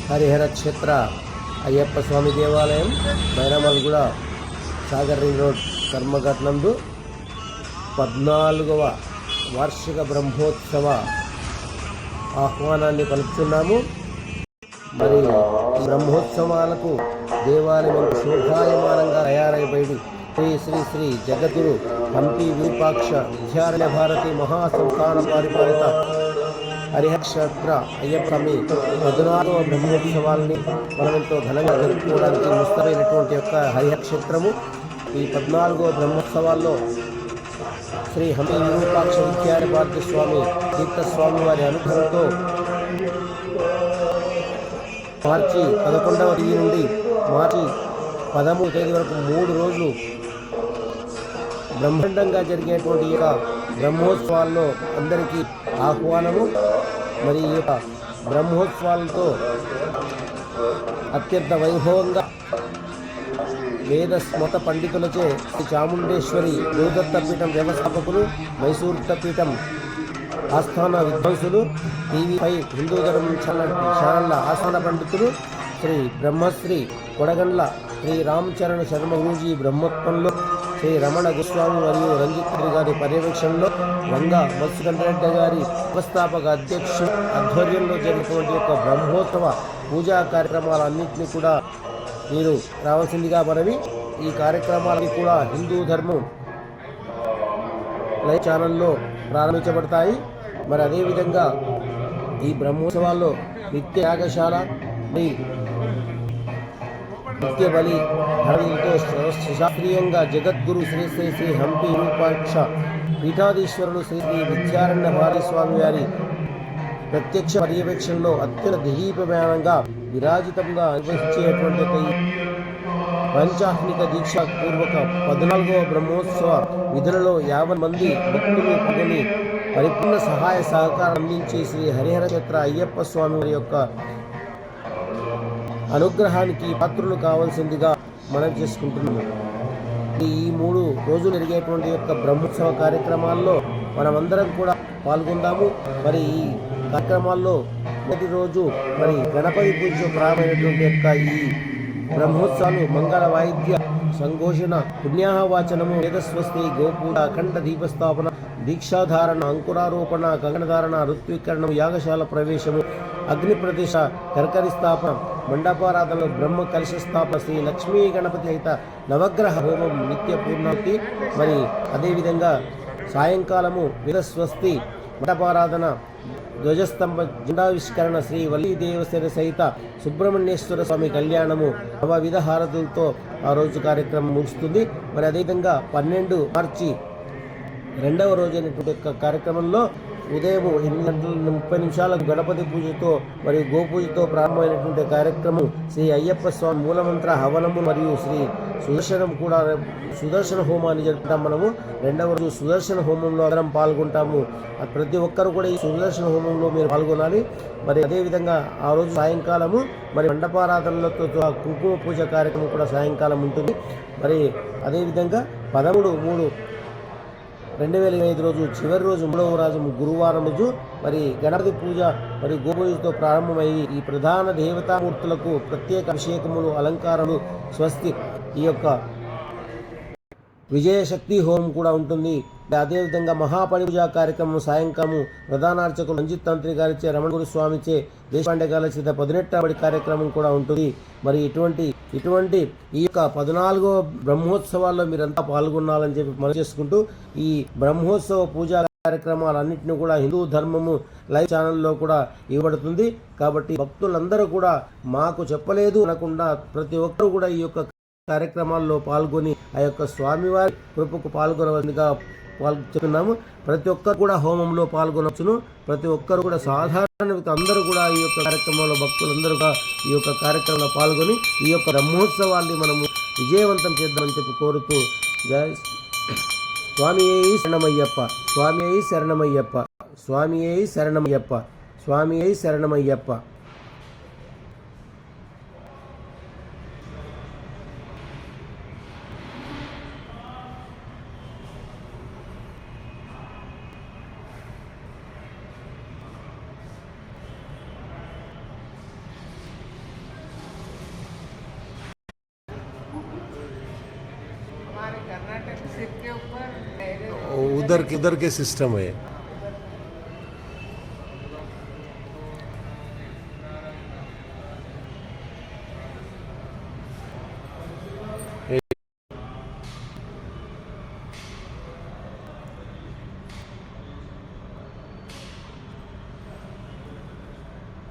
హరిహర క్షేత్ర అయ్యప్ప స్వామి దేవాలయం Bairamalguda Sagar ring road కర్మఘట్ నందు 14వ వార్షిక బ్రహ్మోత్సవ ఆహ్వానాన్ని పలుకుతున్నాము. మరి బ్రహ్మోత్సవాలకు దేవాలయం శోభాయమానంగా తయారైబడి శ్రీ శ్రీ శ్రీ జగద్గురు హంపి విరూపాక్ష విద్యారణ్య భారతి మహాసంస్థాన పరిపాలిత హరిహర క్షేత్ర అయ్యప్ప స్వామి 14వ బ్రహ్మోత్సవాల్ని మనం ఎంతో ఘనంగా జరుపుకోవడానికి ముస్తరైనటువంటి యొక్క హరిహర క్షేత్రము. ఈ 14వ బ్రహ్మోత్సవాల్లో శ్రీ హంపి విరూపాక్ష విద్యారణ్య భారతి స్వామి తీర్థస్వామి వారి అనుగ్రహంతో మార్చి 11వ తేదీ నుండి మార్చి 13వ తేదీ వరకు 3 రోజులు బ్రహ్మాండంగా జరిగేటువంటి ఈ బ్రహ్మోత్సవాల్లో అందరికీ ఆహ్వానము. మరి ఈ యొక్క బ్రహ్మోత్సవాలతో అత్యంత వైభవంగా వేద స్మృత పండితులచే శ్రీ చాముండేశ్వరి గురుదత్తపీఠం వ్యవస్థాపకులు, మైసూరు పీఠం ఆస్థాన విద్వాంసులు, టీవీ5 హిందూ ధర్మం ఛానళ్ల ఆస్థాన పండితులు శ్రీ బ్రహ్మశ్రీ కొడగండ్ల శ్రీ రామచరణ శర్మ గురూజీ బ్రహ్మోత్సవంలో శ్రీ రమణ గోస్వామి మరియు రంజిత్ గారి పర్యవేక్షణలో వంగ మత్స్యకంఠరెడ్డి గారి వ్యవస్థాపక అధ్యక్షుడు ఆధ్వర్యంలో జరిగినటువంటి యొక్క బ్రహ్మోత్సవ పూజా కార్యక్రమాలన్నింటినీ కూడా మీరు రావాల్సిందిగా మనవి. ఈ కార్యక్రమాలన్నీ కూడా హిందూ ధర్మం లైవ్ ఛానల్లో ప్రారంభించబడతాయి. మరి అదేవిధంగా ఈ బ్రహ్మోత్సవాల్లో నిత్య యాగశాల, నిత్య బలి హరణలతో శాస్త్రీయంగా జగద్గురు శ్రీ శ్రీ శ్రీ హంపి విరూపాక్ష పీఠాధీశ్వరులు శ్రీ శ్రీ విద్యారణ్య భారతి స్వామి వారి ప్రత్యక్ష పర్యవేక్షణలో అత్యంత దీపమానంగా విరాజితంగా నిర్వహించేటువంటి పంచాహ్నిక దీక్ష పూర్వక 14వ బ్రహ్మోత్సవ విధులలో 50 మంది భక్తులు పాల్గొని పరిపూర్ణ సహాయ సహకారం అందించి శ్రీ హరిహర క్షేత్ర అయ్యప్ప స్వామి వారి యొక్క అనుగ్రహానికి పాత్రులు కావాల్సిందిగా మనం చేసుకుంటున్నాము. ఈ 3 రోజులు జరిగేటువంటి యొక్క బ్రహ్మోత్సవ కార్యక్రమాల్లో మనమందరం కూడా పాల్గొందాము. మరి ఈ కార్యక్రమాల్లో మొదటి రోజు మరి గణపతి పూజ ప్రారంభమైనటువంటి యొక్క ఈ బ్రహ్మోత్సవాలు మంగళ వాయిద్య సంఘోషణ, పుణ్యాహవాచనము, వేదస్వస్తి, గోపూజ, అఖండ దీపస్థాపన, దీక్షాధారణ, అంకురారోపణ, కంకణధారణ, ఋత్వీకరణం, యాగశాల ప్రవేశము, అగ్ని ప్రతిష్ఠ, కర్కరి స్థాపన, మండపారాధనలు, బ్రహ్మ కలశ స్థాపన, శ్రీ లక్ష్మీ గణపతి సహిత నవగ్రహ హోమం, నిత్య పూర్ణాహుతి. మరి అదేవిధంగా సాయంకాలము వేదస్వస్తి, మండపారాధన, ధ్వజస్తంభ జెండావిష్కరణ, శ్రీ వల్లీ దేవసేన సహిత సుబ్రహ్మణ్యేశ్వర స్వామి కళ్యాణము, నవవిధ హారతులతో ఆ రోజు కార్యక్రమం ముగుస్తుంది. మరి అదేవిధంగా 12 మార్చి 2వ రోజు అయినటువంటి కార్యక్రమంలో ఉదయం 8:30 గణపతి పూజతో మరియు గోపూజతో ప్రారంభమైనటువంటి కార్యక్రమం శ్రీ అయ్యప్ప స్వామి మూలమంత్ర హవనము మరియు శ్రీ సుదర్శన హోమాన్ని జరుపుతాం. మనము 2వ రోజు సుదర్శన హోమంలో అందరం పాల్గొంటాము. ప్రతి ఒక్కరు కూడా ఈ సుదర్శన హోమంలో మీరు పాల్గొనాలి. మరి అదేవిధంగా ఆ రోజు సాయంకాలము మరి మండపారాధనలతో కుంకుమ పూజ కార్యక్రమం కూడా సాయంకాలం ఉంటుంది. మరి అదేవిధంగా 13/3/2025 రోజు చివరి రోజు 3వ రోజు గురువారం రోజు మరి గణపతి పూజ మరి గోపూజతో ప్రారంభమయ్యి ఈ ప్రధాన దేవతామూర్తులకు ప్రత్యేక అభిషేకములు, అలంకారాలు, స్వస్తి, ఈ యొక్క విజయశక్తి హోమం కూడా ఉంటుంది. అదేవిధంగా మహాపడి పూజా కార్యక్రమం సాయంకాలం ప్రధానార్చకులు రంజిత్ తంత్రి గారిచే, రమణ గురుస్వామిచే, దేశపాండే గారి చేత 18వ కార్యక్రమం కూడా ఉంటుంది. మరి ఇటువంటి ఈ యొక్క 14వ బ్రహ్మోత్సవాల్లో మీరంతా పాల్గొనాలని చెప్పి మనం చేసుకుంటూ ఈ బ్రహ్మోత్సవ పూజా కార్యక్రమాలన్నింటినీ కూడా హిందూ ధర్మము లైవ్ ఛానల్లో కూడా ఇవ్వబడుతుంది. కాబట్టి భక్తులందరూ కూడా మాకు చెప్పలేదు అనకుండా ప్రతి ఒక్కరు కూడా ఈ యొక్క కార్యక్రమాల్లో పాల్గొని ఆ యొక్క స్వామివారి కృపకు పాల్గొనవలసిందిగా చెప్తున్నాము. ప్రతి ఒక్కరు కూడా హోమంలో పాల్గొనవచ్చును. ప్రతి ఒక్కరు కూడా సాధారణ అందరూ కూడా ఈ యొక్క కార్యక్రమంలో భక్తులందరూ కూడా ఈ యొక్క కార్యక్రమంలో పాల్గొని ఈ యొక్క బ్రహ్మోత్సవాన్ని మనము విజయవంతం చేద్దామని చెప్పి కోరుతూ జై స్వామి శరణమయ్యప్ప, స్వామి శరణమయ్యప్ప, స్వామి శరణమయ్యప్ప, స్వామి శరణమయ్యప్ప. सिर के ऊपर उधर के सिस्टम है।